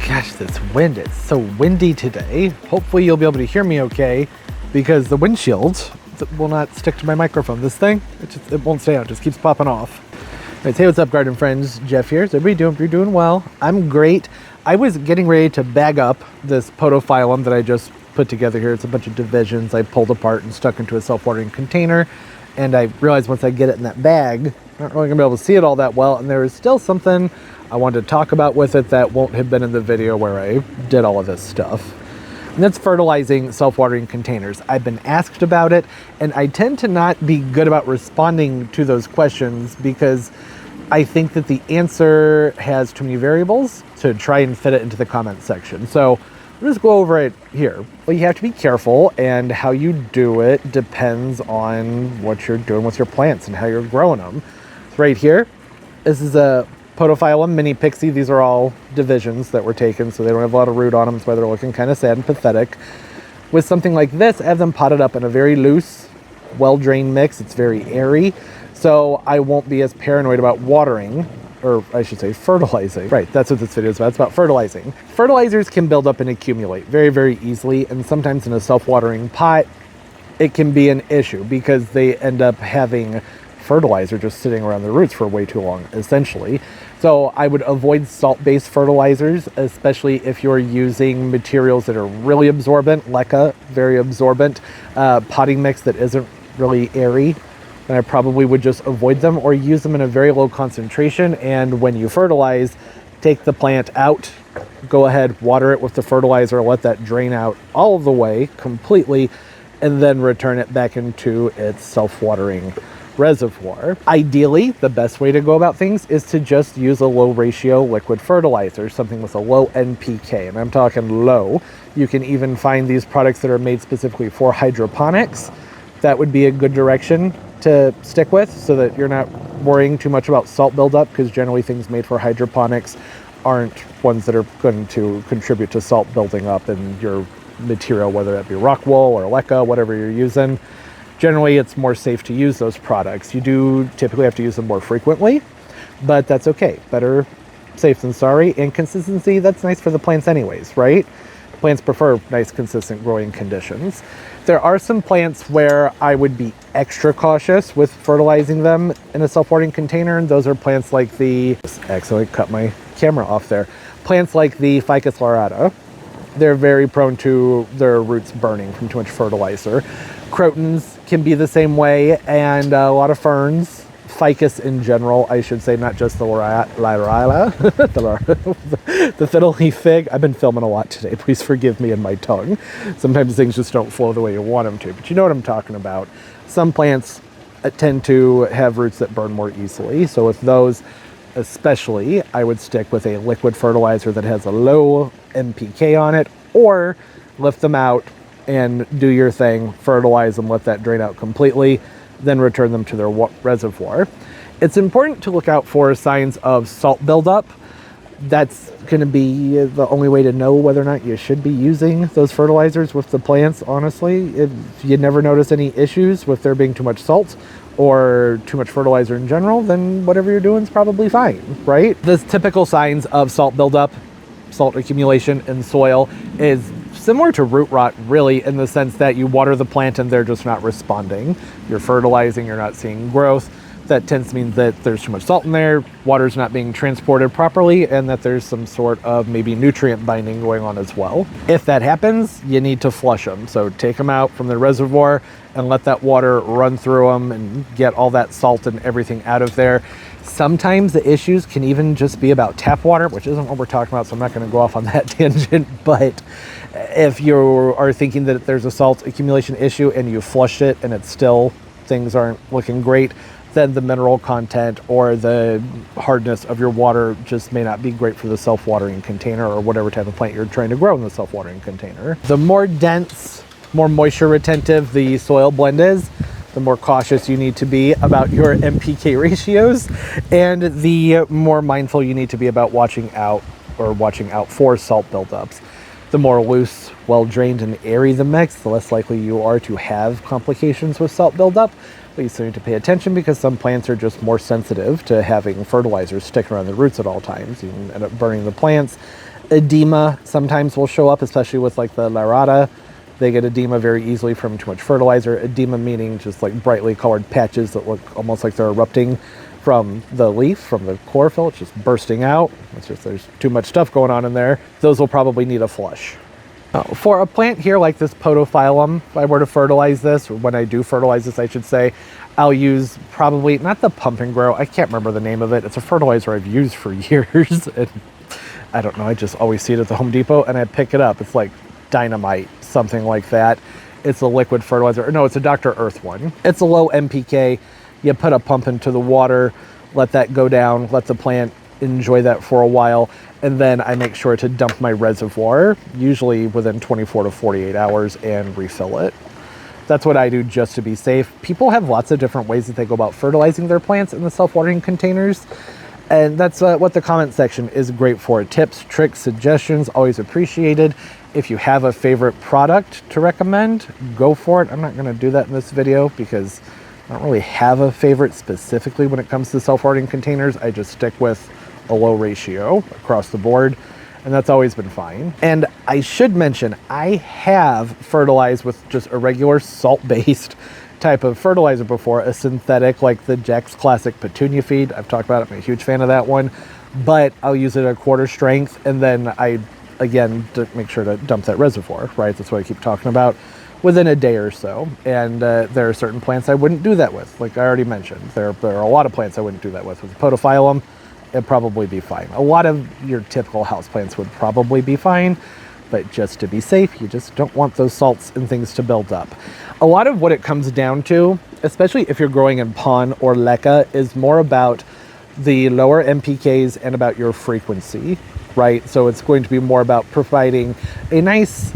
Gosh, this wind, it's so windy today. Hopefully you'll be able to hear me okay, because the windshield will not stick to my microphone. This thing, it won't stay out, it just keeps popping off. Right, hey, what's up, garden friends? Jeff here. Is everybody doing? You're doing well. I'm great. I was getting ready to bag up this potophyllum that I just put together here. It's a bunch of divisions I pulled apart and stuck into a self-watering container. And I realized once I get it in that bag, I'm not really gonna be able to see it all that well. And there is still something I wanted to talk about with it that won't have been in the video where I did all of this stuff. And that's fertilizing self-watering containers. I've been asked about it, and I tend to not be good about responding to those questions because I think that the answer has too many variables to try and fit it into the comment section. So I'll just go over it here. Well, you have to be careful, and how you do it depends on what you're doing with your plants and how you're growing them. So right here, this is a Potophyllum mini pixie. These are all divisions that were taken, so they don't have a lot of root on them. That's why they're looking kind of sad and pathetic. With something like this, I have them potted up in a very loose, well-drained mix. It's very airy, so I won't be as paranoid about watering, or I should say fertilizing. Right, that's what this video is about. It's about fertilizing. Fertilizers can build up and accumulate very, very easily, and sometimes in a self-watering pot, it can be an issue because they end up having fertilizer just sitting around the roots for way too long, essentially. So I would avoid salt-based fertilizers, especially if you're using materials that are really absorbent, leca, very absorbent, potting mix that isn't really airy, then I probably would just avoid them or use them in a very low concentration. And when you fertilize, take the plant out, go ahead, water it with the fertilizer, let that drain out all the way completely, and then return it back into its self-watering reservoir. Ideally, the best way to go about things is to just use a low ratio liquid fertilizer, something with a low NPK, and I'm talking low. You can even find these products that are made specifically for hydroponics. That would be a good direction to stick with so that you're not worrying too much about salt buildup, because generally things made for hydroponics aren't ones that are going to contribute to salt building up in your material, whether that be rock wool or leca, whatever you're using. Generally, it's more safe to use those products. You do typically have to use them more frequently, but that's okay. Better safe than sorry. And consistency, that's nice for the plants anyways, right? Plants prefer nice, consistent growing conditions. There are some plants where I would be extra cautious with fertilizing them in a self-watering container, and those are plants like the, accidentally cut my camera off there, plants like the Ficus lyrata. They're very prone to their roots burning from too much fertilizer. Crotons can be the same way, and a lot of ferns, ficus in general, I should say, not just the lyrata, the fiddle leaf fig. I've been filming a lot today. Please forgive me and my tongue. Sometimes things just don't flow the way you want them to, but you know what I'm talking about. Some plants tend to have roots that burn more easily, so with those especially, I would stick with a liquid fertilizer that has a low NPK on it, or lift them out and do your thing, fertilize them, let that drain out completely, then return them to their reservoir. It's important to look out for signs of salt buildup. That's going to be the only way to know whether or not you should be using those fertilizers with the plants, honestly. If you never notice any issues with there being too much salt or too much fertilizer in general, then whatever you're doing is probably fine, right? The typical signs of salt buildup, salt accumulation in soil, is similar to root rot, really, in the sense that you water the plant and they're just not responding. You're fertilizing, you're not seeing growth. That tends to mean that there's too much salt in there, water's not being transported properly, and that there's some sort of maybe nutrient binding going on as well. If that happens, you need to flush them. So take them out from the reservoir and let that water run through them and get all that salt and everything out of there. Sometimes the issues can even just be about tap water, which isn't what we're talking about, so I'm not going to go off on that tangent. But if you are thinking that there's a salt accumulation issue and you flushed it and it's still, things aren't looking great, then the mineral content or the hardness of your water just may not be great for the self-watering container or whatever type of plant you're trying to grow in the self-watering container. The more dense, more moisture retentive the soil blend is, the more cautious you need to be about your NPK ratios, and the more mindful you need to be about watching out for salt buildups. The more loose, well-drained, and airy the mix, the less likely you are to have complications with salt buildup. But you still need to pay attention because some plants are just more sensitive to having fertilizers sticking around the roots at all times. You can end up burning the plants, Edema sometimes will show up, especially with like the Rhode. They get edema very easily from too much fertilizer. Edema meaning just like brightly colored patches that look almost like they're erupting from the leaf, from the chlorophyll. It's just bursting out. It's just there's too much stuff going on in there. Those will probably need a flush. For a plant here like this Podophyllum, if I were to fertilize this, or when I do fertilize this, I should say, I'll use probably, not the Pump and Grow, I can't remember the name of it. It's a fertilizer I've used for years. And I don't know, I just always see it at the Home Depot and I pick it up. It's like Dynamite, something like that. It's a liquid fertilizer. No, it's a Dr. Earth one. It's a low NPK. You put a pump into the water, let that go down, let the plant enjoy that for a while, and then I make sure to dump my reservoir, usually within 24 to 48 hours, and refill it. That's what I do just to be safe. People have lots of different ways that they go about fertilizing their plants in the self-watering containers. And that's what the comment section is great for. Tips, tricks, suggestions, always appreciated. If you have a favorite product to recommend, go for it. I'm not gonna do that in this video because I don't really have a favorite specifically when it comes to self-watering containers. I just stick with a low ratio across the board, and that's always been fine. And I should mention, I have fertilized with just a regular salt-based type of fertilizer before, a synthetic like the Jack's Classic Petunia feed. I've talked about it, I'm a huge fan of that one, but I'll use it at 1/4 strength, and then I, again, make sure to dump that reservoir, right? That's what I keep talking about, within a day or so. And there are certain plants I wouldn't do that with, like I already mentioned. There are a lot of plants I wouldn't do that with. With Podophyllum, it'd probably be fine. A lot of your typical houseplants would probably be fine, but just to be safe, you just don't want those salts and things to build up. A lot of what it comes down to, especially if you're growing in pon or leca, is more about the lower NPKs and about your frequency, right? So it's going to be more about providing a nice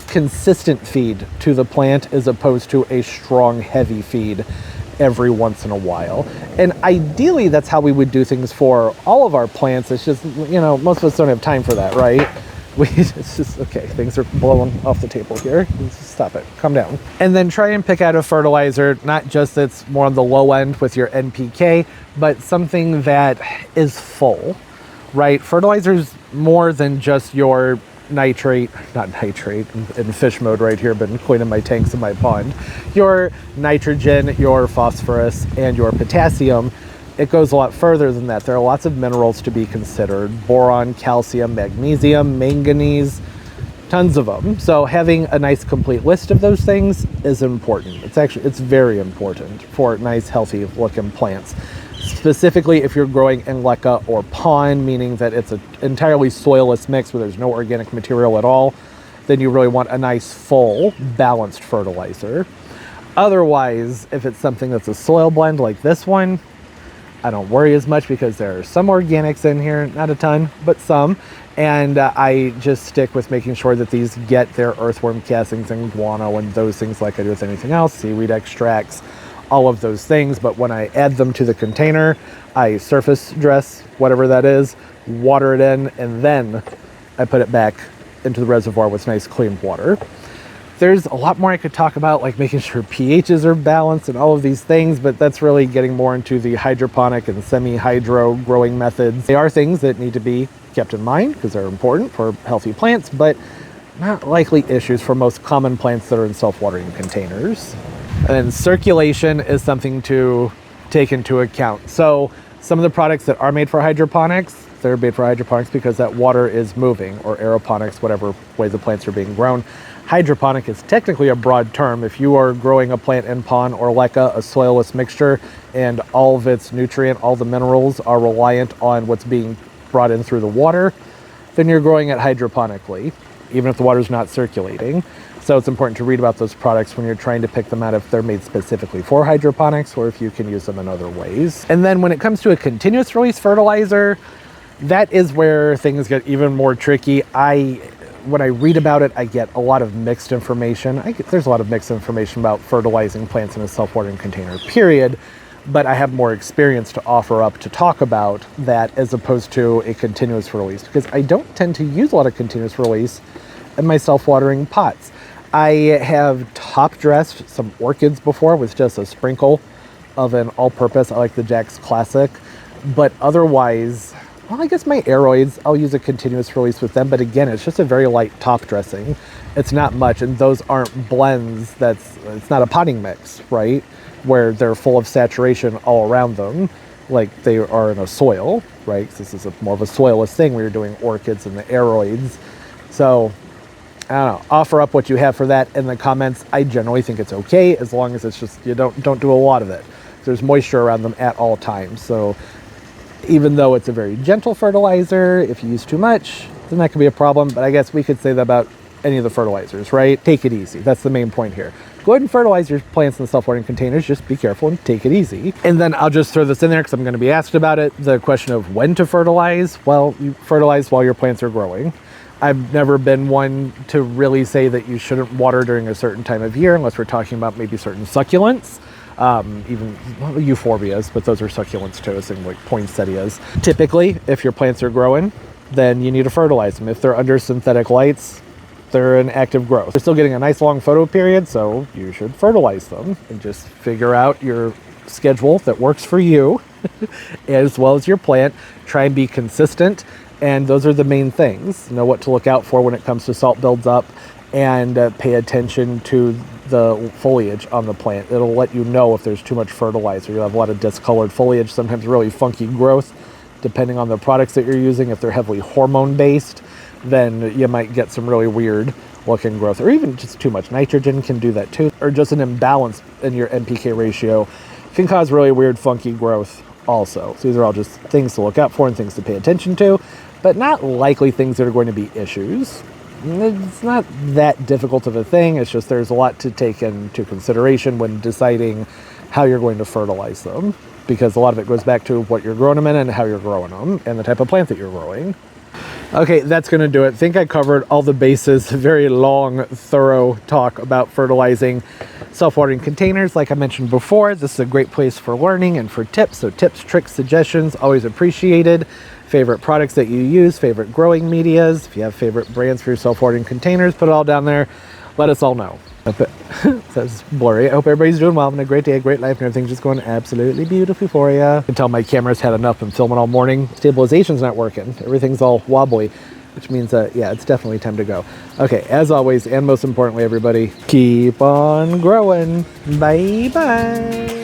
consistent feed to the plant as opposed to a strong, heavy feed every once in a while. And ideally, that's how we would do things for all of our plants. It's just, you know, most of us don't have time for that, right? It's just, okay, things are blowing off the table here. Stop it, calm down. And then try and pick out a fertilizer, not just that's more on the low end with your NPK, but something that is full, right? Fertilizer's more than just your nitrate, not nitrate, in fish mode right here, been cleaning my tanks in my pond. Your nitrogen, your phosphorus, and your potassium. It goes a lot further than that. There are lots of minerals to be considered: boron, calcium, magnesium, manganese, tons of them. So having a nice complete list of those things is important. It's very important for nice, healthy looking plants. Specifically if you're growing in leca or pon, meaning that it's an entirely soilless mix where there's no organic material at all, then you really want a nice, full, balanced fertilizer. Otherwise, if it's something that's a soil blend like this one, I don't worry as much because there are some organics in here, not a ton, but some. And I just stick with making sure that these get their earthworm castings and guano and those things like I do with anything else, seaweed extracts, all of those things. But when I add them to the container, I surface dress, whatever that is, water it in, and then I put it back into the reservoir with nice clean water. There's a lot more I could talk about, like making sure pHs are balanced and all of these things, but that's really getting more into the hydroponic and semi-hydro growing methods. They are things that need to be kept in mind because they're important for healthy plants, but not likely issues for most common plants that are in self-watering containers. And circulation is something to take into account. So some of the products that are made for hydroponics, they're made for hydroponics because that water is moving, or aeroponics, whatever way the plants are being grown. Hydroponic is technically a broad term. If you are growing a plant in pon or leca, a soilless mixture, and all of its nutrient, all the minerals are reliant on what's being brought in through the water, then you're growing it hydroponically, even if the water's not circulating. So it's important to read about those products when you're trying to pick them out, if they're made specifically for hydroponics or if you can use them in other ways. And then when it comes to a continuous release fertilizer, that is where things get even more tricky. When I read about it, I get a lot of mixed information. There's a lot of mixed information about fertilizing plants in a self-watering container, period. But I have more experience to offer up to talk about that as opposed to a continuous release, because I don't tend to use a lot of continuous release in my self-watering pots. I have top dressed some orchids before with just a sprinkle of an all-purpose. I like the Jack's Classic, but otherwise well, I guess my aeroids, I'll use a continuous release with them, but again, it's just a very light top dressing. It's not much, and those aren't blends. It's not a potting mix, right? Where they're full of saturation all around them, like they are in a soil, right? 'Cause this is more of a soilless thing where you're doing orchids and the aeroids. So, I don't know, offer up what you have for that in the comments. I generally think it's okay, as long as it's just, you don't do a lot of it. There's moisture around them at all times. So even though it's a very gentle fertilizer, if you use too much, then that could be a problem. But I guess we could say that about any of the fertilizers, right? Take it easy. That's the main point here. Go ahead and fertilize your plants in the self-watering containers. Just be careful and take it easy. And then I'll just throw this in there because I'm going to be asked about it. The question of when to fertilize. Well, you fertilize while your plants are growing. I've never been one to really say that you shouldn't water during a certain time of year, unless we're talking about maybe certain succulents. Even euphorbias, but those are succulents too, and like poinsettias. Typically, if your plants are growing, then you need to fertilize them. If they're under synthetic lights, they're in active growth. They're still getting a nice long photo period, so you should fertilize them and just figure out your schedule that works for you as well as your plant. Try and be consistent, and those are the main things. Know what to look out for when it comes to salt builds up, and pay attention to the foliage on the plant. It'll let you know if there's too much fertilizer. You'll have a lot of discolored foliage, sometimes really funky growth, depending on the products that you're using. If they're heavily hormone based, then you might get some really weird looking growth, or even just too much nitrogen can do that too, or just an imbalance in your NPK ratio can cause really weird funky growth also. So these are all just things to look out for and things to pay attention to, but not likely things that are going to be issues. It's not that difficult of a thing. It's just there's a lot to take into consideration when deciding how you're going to fertilize them, because a lot of it goes back to what you're growing them in and how you're growing them and the type of plant that you're growing. Okay, that's going to do it. I think I covered all the bases. Very long, thorough talk about fertilizing self-watering containers. Like I mentioned before, this is a great place for learning and for tips. So tips, tricks, suggestions, always appreciated. Favorite products that you use, favorite growing medias. If you have favorite brands for your self-watering containers, put it all down there. Let us all know. That's blurry. I hope everybody's doing well, having a great day, a great life, and everything's just going absolutely beautifully for you. I can tell my camera's had enough. I'm filming all morning. Stabilization's not working. Everything's all wobbly, which means yeah, it's definitely time to go. Okay, as always, and most importantly, everybody, keep on growing. Bye-bye.